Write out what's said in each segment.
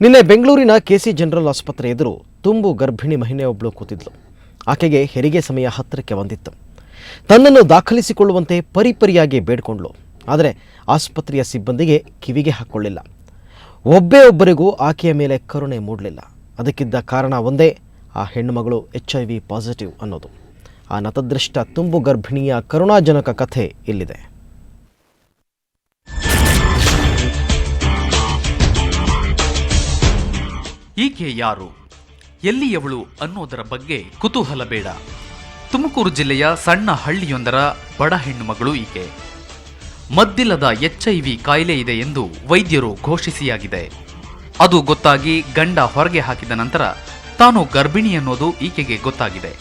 ನಿನ್ನೆ ಬೆಂಗಳೂರಿನ KC general ಆಸ್ಪತ್ರೆ ಎದುರು ತುಂಬು ಗರ್ಭಿಣಿ ಮಹಿಳೆಯೊಬ್ಬಳು ಕೂತಿದ್ಲು. ಆಕೆಗೆ ಹೆರಿಗೆ ಸಮಯ ಹತ್ತಿರಕ್ಕೆ ಬಂದಿತ್ತು. ತನ್ನನ್ನು ದಾಖಲಿಸಿಕೊಳ್ಳುವಂತೆ ಪರಿಪರಿಯಾಗಿ ಬೇಡಿಕೊಂಡ್ಳು. ಆದರೆ ಆಸ್ಪತ್ರೆಯ ಸಿಬ್ಬಂದಿಗೆ ಕಿವಿಗೆ ಹಾಕ್ಕೊಳ್ಳಿಲ್ಲ. ಒಬ್ಬರಿಗೂ ಆಕೆಯ ಮೇಲೆ ಕರುಣೆ ಮೂಡಲಿಲ್ಲ. ಅದಕ್ಕಿದ್ದ ಕಾರಣ ಒಂದೇ, ಆ ಹೆಣ್ಣುಮಗಳು HIV ಪಾಸಿಟಿವ್ ಅನ್ನೋದು. ಆ ನತದೃಷ್ಟ ತುಂಬು ಗರ್ಭಿಣಿಯ ಕರುಣಾಜನಕ ಕಥೆ ಇಲ್ಲಿದೆ. ಈಕೆ ಯಾರು, ಎಲ್ಲಿಯವಳು ಅನ್ನೋದರ ಬಗ್ಗೆ ಕುತೂಹಲ ಬೇಡ. ತುಮಕೂರು ಜಿಲ್ಲೆಯ ಸಣ್ಣ ಹಳ್ಳಿಯೊಂದರ ಬಡ ಹೆಣ್ಣು ಮಗಳು ಈಕೆ. ಮದ್ದಿಲ್ಲದ HIV ಕಾಯಿಲೆ ಇದೆ ಎಂದು ವೈದ್ಯರು ಘೋಷಿಸಿಯಾಗಿದೆ. ಅದು ಗೊತ್ತಾಗಿ ಗಂಡ ಹೊರಗೆ ಹಾಕಿದ ನಂತರ ತಾನು ಗರ್ಭಿಣಿ ಅನ್ನೋದು ಈಕೆಗೆ ಗೊತ್ತಾಗಿದೆ.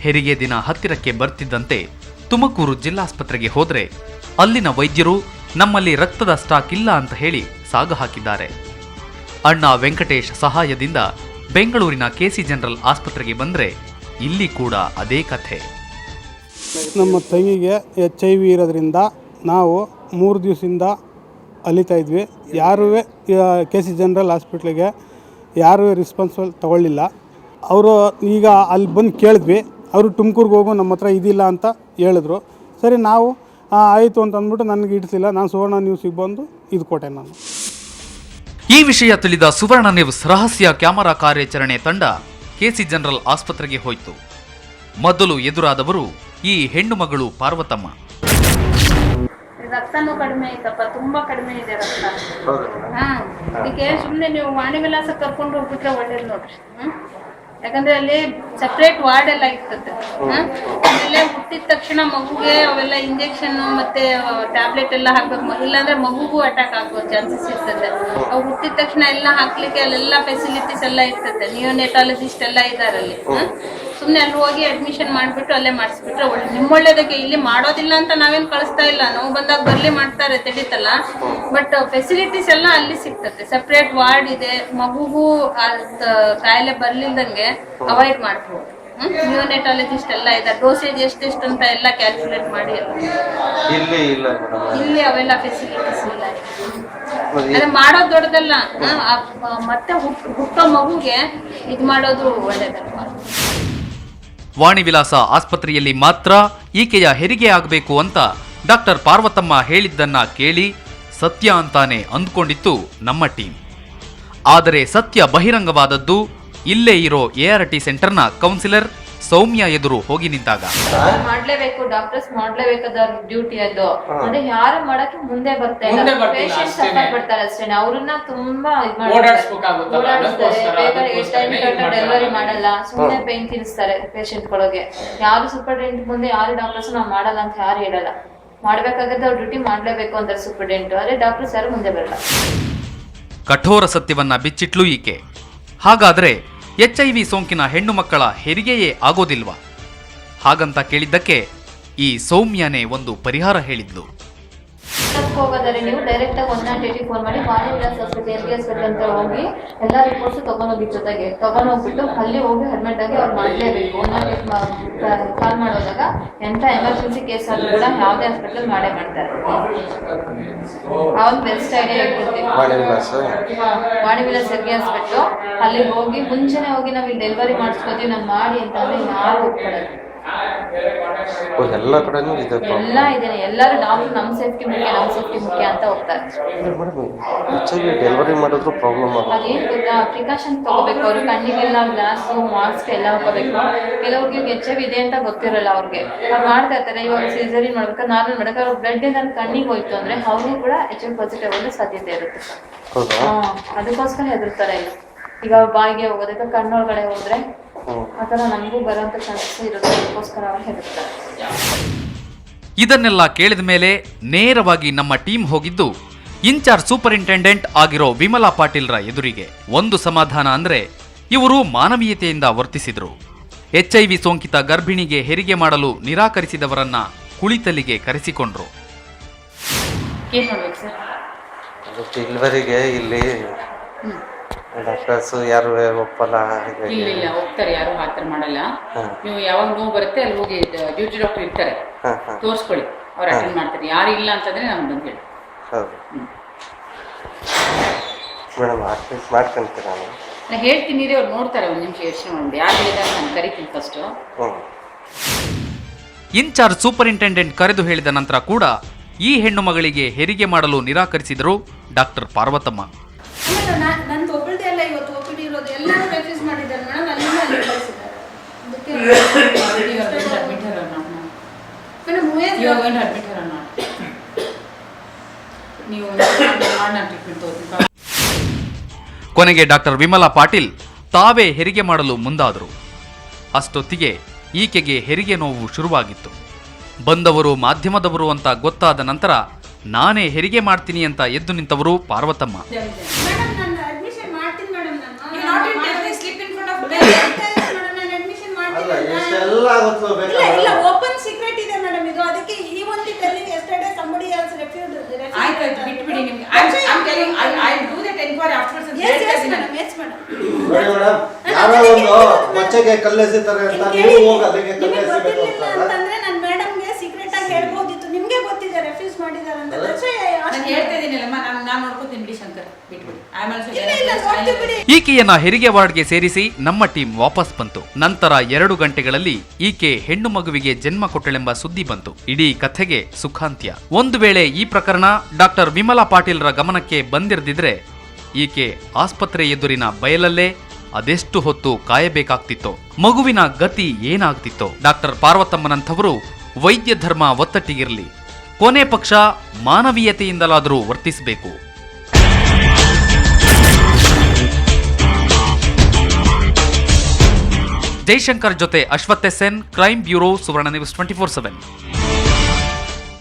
ಹೆರಿಗೆ ದಿನ ಹತ್ತಿರಕ್ಕೆ ಬರ್ತಿದ್ದಂತೆ ತುಮಕೂರು ಜಿಲ್ಲಾಸ್ಪತ್ರೆಗೆ ಹೋದ್ರೆ ಅಲ್ಲಿನ ವೈದ್ಯರು ನಮ್ಮಲ್ಲಿ ರಕ್ತದ ಸ್ಟಾಕ್ ಇಲ್ಲ ಅಂತ ಹೇಳಿ ಸಾಗ ಹಾಕಿದ್ದಾರೆ. ಅಣ್ಣ ವೆಂಕಟೇಶ್ ಸಹಾಯದಿಂದ ಬೆಂಗಳೂರಿನ ಕೆಸಿ ಜನರಲ್ ಆಸ್ಪತ್ರೆಗೆ ಬಂದರೆ ಇಲ್ಲಿ ಕೂಡ ಅದೇ ಕಥೆ. ನಮ್ಮ ತಂಗಿಗೆ HIV ಇರೋದ್ರಿಂದ ನಾವು 3 ದಿವಸದಿಂದ ಅಲಿತಾ ಇದ್ವಿ. ಯಾರೂ ಕೆಸಿ ಜನರಲ್ ಹಾಸ್ಪಿಟ್ಲಿಗೆ ಯಾರೂ ರೆಸ್ಪಾನ್ಸಿಬಲ್ ತಗೊಳ್ಳಿಲ್ಲ. ಅವರು ಈಗ ಅಲ್ಲಿ ಬಂದು ಕೇಳಿದ್ವಿ. ಅವರು ತುಮಕೂರಿಗೆ ಹೋಗು, ನಮ್ಮ ಹತ್ರ ಇದಿಲ್ಲ ಅಂತ ಹೇಳಿದ್ರು. ಸರಿ, ನಾವು ಆಯಿತು ಅಂತ ಅಂದ್ಬಿಟ್ಟು ನನಗೆ ಇಡಿಸಲಿಲ್ಲ. ನಾನು ಸುವರ್ಣ ನ್ಯೂಸಿಗೆ ಬಂದು ಇದು ಕೊಟ್ಟೆ ನಾನು. ಈ ವಿಷಯ ತಿಳಿದ ಸುವರ್ಣ ನ್ಯೂಸ್ ರಹಸ್ಯ ಕ್ಯಾಮೆರಾ ಕಾರ್ಯಾಚರಣೆ ತಂಡ ಕೆಸಿ ಜನರಲ್ ಆಸ್ಪತ್ರೆಗೆ ಹೋಯಿತು. ಮೊದಲು ಎದುರಾದವರು ಈ ಹೆಣ್ಣು ಮಗಳು ಪಾರ್ವತಮ್ಮ. ರಕ್ತನೂ ಕಡಿಮೆ ಐತಪ್ಪ, ತುಂಬಾ ಕಡಿಮೆ ಇದೆ ರಕ್ತ. ಅದಕ್ಕೆ ಸುಮ್ಮನೆ ನೀವು ವಾಣಿ ವಿಲಾಸ ಕರ್ಕೊಂಡು ಹೋಗ್ಬಿಟ್ರೆ ಒಳ್ಳೇದು ನೋಡ್ರಿ. ಯಾಕಂದ್ರೆ ಅಲ್ಲಿ ಸಪ್ರೇಟ್ ವಾರ್ಡ್ ಎಲ್ಲ ಇರ್ತದೆ. ಆಮೇಲೆ ಹುಟ್ಟಿದ ತಕ್ಷಣ ಮಗುಗೆ ಅವೆಲ್ಲ ಇಂಜೆಕ್ಷನ್ ಮತ್ತೆ ಟ್ಯಾಬ್ಲೆಟ್ ಎಲ್ಲ ಹಾಕ್ಬೇಕು. ಇಲ್ಲಾಂದ್ರೆ ಮಗುಗೂ ಅಟ್ಯಾಕ್ ಆಗೋ ಚಾನ್ಸಸ್ ಇರ್ತದೆ. ಅವು ಹುಟ್ಟಿದ ತಕ್ಷಣ ಎಲ್ಲ ಹಾಕ್ಲಿಕ್ಕೆ ಅಲ್ಲೆಲ್ಲ ಫೆಸಿಲಿಟೀಸ್ ಎಲ್ಲ ಇರ್ತದೆ. ನಿಯೋನೆಟಾಲಜಿಸ್ಟ್ ಎಲ್ಲ ಇದ್ದಾರೆ ಅಲ್ಲಿ. ಸುಮ್ಮನೆ ಅಲ್ಲಿ ಹೋಗಿ ಅಡ್ಮಿಷನ್ ಮಾಡಿಬಿಟ್ಟು ಅಲ್ಲೇ ಮಾಡಿಸ್ಬಿಟ್ರೆ ಒಳ್ಳೆ, ನಿಮ್ಮೊಳ್ಳೇದಕ್ಕೆ. ಇಲ್ಲಿ ಮಾಡೋದಿಲ್ಲ ಅಂತ ನಾವೇನು ಕಳಿಸ್ತಾ ಇಲ್ಲ, ನಾವು ಬಂದಾಗ ಬರ್ಲಿ ಮಾಡ್ತಾರೆ ತಿಳಿತಲ್ಲ. ಬಟ್ ಫೆಸಿಲಿಟೀಸ್ ಎಲ್ಲ ಅಲ್ಲಿ ಸಿಗ್ತದೆ. ಸಪ್ರೇಟ್ ವಾರ್ಡ್ ಇದೆ. ಮಗುಗೂ ಕಾಯಿಲೆ ಬರ್ಲಿಲ್ದಂಗೆ ಅವಾಯ್ಡ್ ಮಾಡ್ಬೋದು. ನಿಯೋನೆಟಾಲಜಿಸ್ಟ್ ಎಲ್ಲ ಇದೆ. ಡೋಸೇಜ್ ಎಷ್ಟೆಷ್ಟು ಅಂತ ಎಲ್ಲ ಕ್ಯಾಲ್ಕುಲೇಟ್ ಮಾಡಿ ಎಲ್ಲ ಇಲ್ಲಿ ಅವೆಲ್ಲ ಫೆಸಿಲಿಟೀಸ್ ಇಲ್ಲ. ಅದೇ ಮಾಡೋದು ದೊಡ್ಡದಲ್ಲ, ಮತ್ತೆ ಹುಟ್ಟೋ ಮಗುಗೆ ಇದು ಮಾಡೋದು ಒಳ್ಳೇದಲ್ವ. ವಾಣಿ ವಿಲಾಸ ಆಸ್ಪತ್ರೆಯಲ್ಲಿ ಮಾತ್ರ ಈಕೆಯ ಹೆರಿಗೆ ಆಗಬೇಕು ಅಂತ ಡಾಕ್ಟರ್ ಪಾರ್ವತಮ್ಮ ಹೇಳಿದ್ದನ್ನ ಕೇಳಿ ಸತ್ಯ ಅಂತಾನೆ ಅಂದ್ಕೊಂಡಿತ್ತು ನಮ್ಮ ಟೀಮ್. ಆದರೆ ಸತ್ಯ ಬಹಿರಂಗವಾದದ್ದು ಇಲ್ಲೇ ಇರೋ ART ಸೆಂಟರ್ನ ಕೌನ್ಸಿಲರ್ ಸೌಮ್ಯ ಎದುರು ಹೋಗಿ ನಿಂತಾಗ. ಮಾಡ್ಲೇಬೇಕು, ಡಾಕ್ಟರ್ಸ್ ಮಾಡ್ಲೇಬೇಕಾದ ಡ್ಯೂಟಿ ಅದು. ಅದೇ ಯಾರು ಮಾಡಕ್ಕೆ ಮುಂದೆ ಬರ್ತಾ ಇಲ್ಲ. ಪೇಷಂಟ್ ಸಫರ್ ಪಡ್ತಾರೆ ಅಷ್ಟೇ. ಅವ್ರನ್ನ ತುಂಬಾ ಡೆಲಿವರಿ ಮಾಡಲ್ಲ, ಸುಮ್ಮನೆ ಪೇನ್ ತಿನ್ನಿಸ್ತಾರೆ ಪೇಷಂಟ್ ಗಳಿಗೆ. ಯಾರು ಸೂಪರ್ಡೆಂಟ್ ಮುಂದೆ ಯಾರು ಡಾಕ್ಟರ್ಸ್ ನಾವು ಮಾಡಲ್ಲ ಅಂತ ಯಾರು ಹೇಳಲ್ಲ. ಮಾಡ್ಬೇಕಾಗತ್ತೆ ಅವ್ರ ಡ್ಯೂಟಿ ಮಾಡ್ಲೇಬೇಕು ಅಂತಾರೆ ಸೂಪರ್ಡೆಂಟ್. ಆದ್ರೆ ಡಾಕ್ಟರ್ಸ್ ಯಾರು ಮುಂದೆ ಬರಲ್ಲ. ಕಠೋರ ಸತ್ಯವನ್ನ ಬಿಚ್ಚಿಟ್ಲು ಈಕೆ. ಹಾಗಾದ್ರೆ HIV ಸೋಂಕಿನ ಹೆಣ್ಣು ಮಕ್ಕಳ ಹೆರಿಗೆಯೇ ಆಗೋದಿಲ್ವಾ? ಹಾಗಂತ ಕೇಳಿದ್ದಕ್ಕೆ ಈ ಸೌಮ್ಯನೇ ಒಂದು ಪರಿಹಾರ ಹೇಳಿದ್ಲು. ಹೋಗೋದಾದ್ರೆ ನೀವು ಡೈರೆಕ್ಟ್ ಆಗಿ 108 ಫೋನ್ ಮಾಡಿ ವಾಣಿ ವಿಲಾಸ ಆಸ್ಪತ್ರೆ ಅಂತ ಹೋಗಿ ಎಲ್ಲಾ ರಿಪೋರ್ಟ್ಸ್ ತಗೊಂಡೋಗಿ ಜೊತೆಗೆ ತಗೊಂಡೋಗ್ಬಿಟ್ಟು ಅಲ್ಲಿ ಹೋಗಿ ಅಡ್ಮಿಟ್ ಆಗಿ ಅವ್ರು ಮಾಡ್ಲೇಬೇಕು. 108 ಕಾಲ್ ಮಾಡೋದಾಗ ಎಂತ ಎಮರ್ಜೆನ್ಸಿ ಕೇಸ್ ಆದ್ರೂ ಕೂಡ ಯಾವುದೇ ಹಾಸ್ಪಿಟಲ್ ಮಾಡೇ ಮಾಡ್ತಾರೆ. ಅವ್ರು ಬೆಸ್ಟ್ ಐಡಿಯಾ ಇರ್ತದೆ. ವಾಣಿ ವಿಲಾಸ ಹೆರಿಗೆ ಹಾಸ್ಪಿಟ್ಲು ಅಲ್ಲಿ ಹೋಗಿ ಮುಂಚೆನೆ ಹೋಗಿ ನಾವ್ ಇಲ್ಲಿ ಡೆಲಿವರಿ ಮಾಡಿಸ್ಕೋತೀವಿ ನಾವು ಮಾಡಿ ಅಂತಂದ್ರೆ ಯಾರು ಹೋಗ್ತಾರೆ. ಎಲ್ಲ ಕಡೆನೂ ಎಲ್ಲ ಇದೇನೆ. ಎಲ್ಲರೂ ನಾವು ನಮ್ಮ ಸೇಫ್ಟಿ ಮುಖ್ಯ ಅಂತ ಹೋಗ್ತಾರೆ. ಡೆಲಿವರಿ ಮಾಡಿದ್ರು ಪ್ರಾಬ್ಲಮ್ ಅದೇನ್ ಗೊತ್ತಾ, ಪ್ರಿಕಾಷನ್ ತಗೋಬೇಕು. ಅವ್ರು ಕಣ್ಣಿಗೆಲ್ಲ ಗ್ಲಾಸ್ ಮಾಸ್ಕ್ ಎಲ್ಲ ಹಾಕೋಬೇಕು. ಕೆಲವ್ರಿಗೆ HIV ಇದೆ ಅಂತ ಗೊತ್ತಿರಲ್ಲ. ಅವ್ರಿಗೆ ಅವ್ರು ಮಾಡ್ತಾ ಇರ್ತಾರೆ. ಇವಾಗ ಸಿಸೇರಿಯನ್ ಮಾಡ್ಬೇಕು, ನಾರ್ಮಲ್ ಮಾಡ್ಬೇಕು. ಅವ್ರ ಬ್ಲಡ್ ಏನಾದ್ರು ಕಣ್ಣಿಗೆ ಹೋಯ್ತು ಅಂದ್ರೆ ಅವ್ರಿಗೂ ಕೂಡ HIV ಪಾಸಿಟಿವ್ ಆಗೋ ಸಾಧ್ಯತೆ ಇರುತ್ತೆ. ಅದಕ್ಕೋಸ್ಕರ ಹೆದರ್ತಾರೆ ಇಲ್ಲ. ಈಗ ಅವ್ರ ಬಾಯಿಗೆ ಹೋಗೋದಕ್ಕೆ ಕಣ್ಣೊಳಗಡೆ ಹೋದ್ರೆ ಆತರ ನಮಗೂ ಬರೋಂತ ಚಾನ್ಸಸ್ ಇರುತ್ತೆ. ಅದಕ್ಕೋಸ್ಕರ ಅವ್ರು ಹೆದರ್ತಾರೆ. ಇದನ್ನೆಲ್ಲ ಕೇಳಿದ ಮೇಲೆ ನೇರವಾಗಿ ನಮ್ಮ ಟೀಮ್ ಹೋಗಿದ್ದು ಇನ್ಚಾರ್ಜ್ ಸೂಪರಿಂಟೆಂಡೆಂಟ್ ಆಗಿರೋ ವಿಮಲಾ ಪಾಟೀಲ್ರ ಎದುರಿಗೆ. ಒಂದು ಸಮಾಧಾನ ಅಂದ್ರೆ ಇವರು ಮಾನವೀಯತೆಯಿಂದ ವರ್ತಿಸಿದ್ರು. HIV ಸೋಂಕಿತ ಗರ್ಭಿಣಿಗೆ ಹೆರಿಗೆ ಮಾಡಲು ನಿರಾಕರಿಸಿದವರನ್ನ ಕುಳಿತಲ್ಲಿಗೆ ಕರೆಸಿಕೊಂಡ್ರು. ಡೆಲಿವರಿಗೆ ಇಲ್ಲಿ ಡಾಕ್ಟರ್ಸ್ ಯಾರು ಒಪ್ಪಲ್ಲ. ಇಲ್ಲ ಹೋಗ್ತಾರೆ, ಯಾರು ಆತರ ಮಾಡಲ್ಲ. ನೀವು ಯಾವಾಗ ನೋವು ಬರುತ್ತೆ ಅಲ್ಲಿ ಹೋಗಿ ಡ್ಯೂಟಿ ಡಾಕ್ಟರ್ ಇರ್ತಾರೆ, ತೋರಿಸ್ಕೊಳ್ಳಿ, ಅವ್ರು ಅಟೆಂಡ್ ಮಾಡ್ತಾರೆ. ಯಾರು ಇಲ್ಲ ಅಂತಂದ್ರೆ ನಾನು ಬಂದು ಹೇಳಿ. ಮೇಡಮ್ ಅಟ್ಲೀಸ್ಟ್ ಮಾಡ್ಕೊಂತೀರ ನಾನು. ನಾನು ಹೇಳ್ತೀನಿ ರೀ, ಅವ್ರು ನೋಡ್ತಾರೆ. ಒಂದು ನಿಮಿಷ ಯೋಚನೆ ಮಾಡಿ ಯಾರು ಹೇಳಿದಾಗ ನಾನು ಕರಿತೀನಿ ಫಸ್ಟು. ಹ್ಞೂ. ಇನ್ಚಾರ್ಜ್ ಸೂಪರಿಂಟೆಂಡೆಂಟ್ ಕರೆದು ಹೇಳಿದ ನಂತರ ಕೂಡ ಈ ಹೆಣ್ಣು ಮಗಳಿಗೆ ಹೆರಿಗೆ ಮಾಡಲು ನಿರಾಕರಿಸಿದರು ಡಾಕ್ಟರ್ ಪಾರ್ವತಮ್ಮ. ನಂದು ಒಬ್ಬಳದೇ ಅಲ್ಲ ಇವತ್ತು ಒಪ್ಪಿಡಿ ಇರೋದು, ಎಲ್ಲರೂ ರೆಫ್ಯೂಸ್ ಮಾಡಿದ್ದಾರೆ ಮೇಡಮ್. ಅಲ್ಲಿಂದ ಅಲ್ಲಿ ಕಳಿಸಿದ್ದಾರೆ. ಅದಕ್ಕೆ ಮೇಡಮ್ ನೀವು ಟ್ರೀಟ್ಮೆಂಟ್ ತಗೋತೀನಿ. ಕೊನೆಗೆ ಡಾಕ್ಟರ್ ವಿಮಲಾ ಪಾಟೀಲ್ ತಾವೇ ಹೆರಿಗೆ ಮಾಡಲು ಮುಂದಾದರು. ಅಷ್ಟೊತ್ತಿಗೆ ಈಕೆಗೆ ಹೆರಿಗೆ ನೋವು ಶುರುವಾಗಿತ್ತು. ಬಂದವರು ಮಾಧ್ಯಮದವರು ಅಂತ ಗೊತ್ತಾದ ನಂತರ ನಾನೇ ಹೆರಿಗೆ ಮಾಡ್ತೀನಿ ಅಂತ ಎದ್ದು ನಿಂತವರು ಪಾರ್ವತಮ್ಮ. ಮೇಡಮ್ ನಾನು ಅಡ್ಮಿಷನ್ ಮಾಡ್ತೀನಿ ಮೇಡಮ್. ಇಲ್ಲ ಓಪನ್ ಸೀಕ್ರೆಟ್ ಇದೆ ಮೇಡಮ್ ಇದು. ಅದಕ್ಕೆ ಈ ಒಂದು telling yesterday somebody else refused. ಆಯ್ತು ಬಿಟ್ಬಿಡಿ. ನಿಮ್ಗೆ I do that enquiry afters. yes madam, yes madam. ನೋಡಿ ಮೇಡಮ್, ಯಾರೋ ಒಂದು ಬಚ್ಚೆಗೆ ಕಲ್ಲೆಸಿತಾರೆ ಅಂತ ನೀವು ಹೋಗಿ ಅಲ್ಲಿಗೆ ಕಲ್ಲೆಸಿಬೇಕು ಅಂತಂದ್ರೆ ನಾನು ಮೇಡಮ್ಗೆ ಸೀಕ್ರೆಟ್ ಆಗಿ ಹೇಳ್ಬೋದಿತ್ತು. ನಿಮಗೆ ಗೊತ್ತಿದೆ ರೆಫ್ಯೂಸ್ ಮಾಡಿದ್ದಾರೆ ಅಂತ. ನಾನು ಹೇಳ್ತಾ ಇದೀನಲ್ಲಮ್ಮ, ನಾನು ನೋಡ್ಕೊತೀನಿ ಬಿಡಿ ಶಂಕರ್, ಬಿಟ್ಬಿಡಿ. ಈಕೆಯನ್ನ ಹೆರಿಗೆ ವಾರ್ಡ್ಗೆ ಸೇರಿಸಿ ನಮ್ಮ ಟೀಮ್ ವಾಪಸ್ ಬಂತು. ನಂತರ 2 ಗಂಟೆಗಳಲ್ಲಿ ಈಕೆ ಹೆಣ್ಣು ಮಗುವಿಗೆ ಜನ್ಮ ಕೊಟ್ಟಳೆಂಬ ಸುದ್ದಿ ಬಂತು. ಇಡೀ ಕಥೆಗೆ ಸುಖಾಂತ್ಯ. ಒಂದು ವೇಳೆ ಈ ಪ್ರಕರಣ ಡಾಕ್ಟರ್ ವಿಮಲಾ ಪಾಟೀಲ್ರ ಗಮನಕ್ಕೆ ಬಂದಿರದಿದ್ರೆ ಈಕೆ ಆಸ್ಪತ್ರೆ ಎದುರಿನ ಬಯಲಲ್ಲೇ ಅದೆಷ್ಟು ಹೊತ್ತು ಕಾಯಬೇಕಾಗ್ತಿತ್ತೋ, ಮಗುವಿನ ಗತಿ ಏನಾಗ್ತಿತ್ತೋ. ಡಾಕ್ಟರ್ ಪಾರ್ವತಮ್ಮನಂಥವರು ವೈದ್ಯ ಧರ್ಮ ಒತ್ತಟ್ಟಿಗಿರಲಿ, ಕೊನೆ ಪಕ್ಷ ಮಾನವೀಯತೆಯಿಂದಲಾದರೂ ವರ್ತಿಸಬೇಕು. ಜೈಶಂಕರ್ ಜೊತೆ Ashwath S N, crime bureau, Suvarna news 24/7.